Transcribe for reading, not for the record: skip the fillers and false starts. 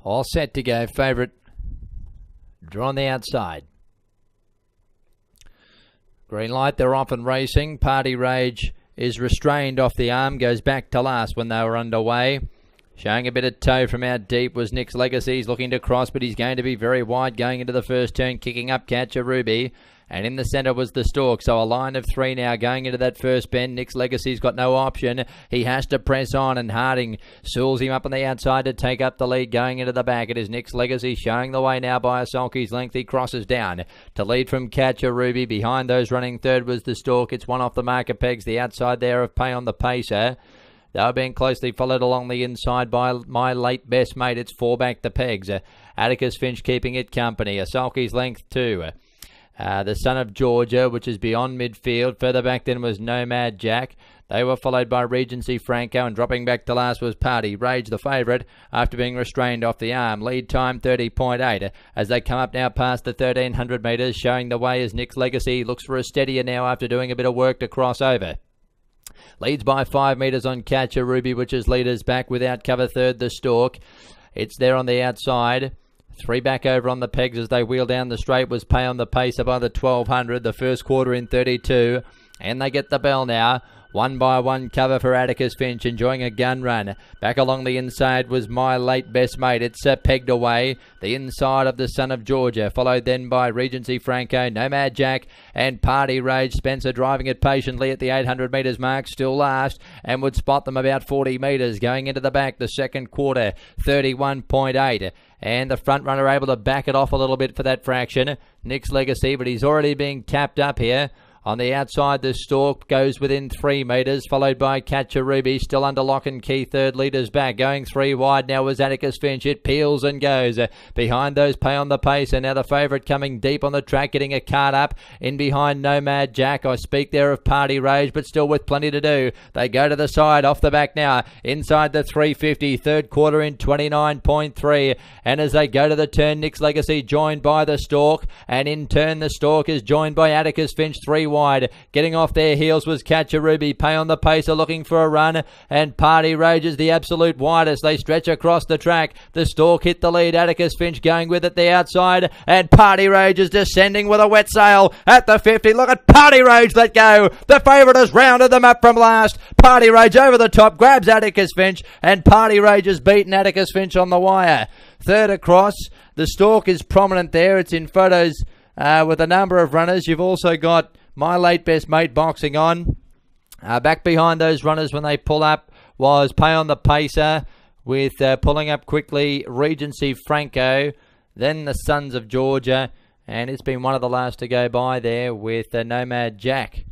All set to go. Favourite draw on the outside. Green light, they're off and racing. Party Rage is restrained off the arm, goes back to last when they were underway. Showing a bit of toe from out deep was Nick's Legacy. He's looking to cross, but he's going to be very wide going into the first turn, kicking up Catch a Ruby. And in the centre was the Stork. So a line of three now going into that first bend. Nick's Legacy's got no option. He has to press on, and Harding sools him up on the outside to take up the lead going into the back. It is Nick's Legacy showing the way now by a sulky's length. He crosses down to lead from Catch a Ruby. Behind those running third was the Stork. It's one off the marker pegs. The outside there of Pay on the Pacer. They are being closely followed along the inside by My Late Best Mate. It's four back the pegs. Atticus Finch keeping it company. A sulky's length too. The Son of Georgia, which is beyond midfield. Further back then was Nomad Jack. They were followed by Regency Franco, and dropping back to last was Party Rage, the favourite, after being restrained off the arm. Lead time 30.8 as they come up now past the 1,300 metres. Showing the way is Nick's Legacy. Looks for a steadier now after doing a bit of work to cross over. Leads by 5 metres on Catch a Ruby, which is leaders back without cover third, the Stork. It's there on the outside. Three back over on the pegs as they wheel down the straight was Pay on the Pacer by the 1,200. The first quarter in 32. And they get the bell now. One by one cover for Atticus Finch, enjoying a gun run. Back along the inside was My Late Best Mate. It's pegged away. The inside of the Son of Georgia, followed then by Regency Franco, Nomad Jack, and Party Rage. Spencer driving it patiently at the 800 metres mark, still last, and would spot them about 40 metres. Going into the back, the second quarter, 31.8. And the front runner able to back it off a little bit for that fraction. Nick's Legacy, but he's already being tapped up here. On the outside, the Stork goes within 3 metres, followed by Catch a Ruby, still under lock and key, third leaders back. Going 3 wide now was Atticus Finch. It peels and goes. Behind those Pay on the Pacer. Now the favourite coming deep on the track, getting a cart up. In behind Nomad Jack. I speak there of Party Rage, but still with plenty to do. They go to the side, off the back now. Inside the 350, third quarter in 29.3. And as they go to the turn, Nick's Legacy joined by the Stork. And in turn, the Stork is joined by Atticus Finch, 3 wide. Getting off their heels was Catch a Ruby. Pay on the Pacer looking for a run, and Party Rage is the absolute widest. They stretch across the track. The Stork hit the lead. Atticus Finch going with it the outside, and Party Rage is descending with a wet sail at the 50. Look at Party Rage let go. The favourite has rounded them up from last. Party Rage over the top, grabs Atticus Finch, and Party Rage has beaten Atticus Finch on the wire. Third across, the Stork is prominent there. It's in photos with a number of runners. You've also got My Late Best Mate boxing on. Back behind those runners when they pull up was Pay on the Pacer, with pulling up quickly Regency Franco, then the Sons of Georgia, and it's been one of the last to go by there with Nomad Jack.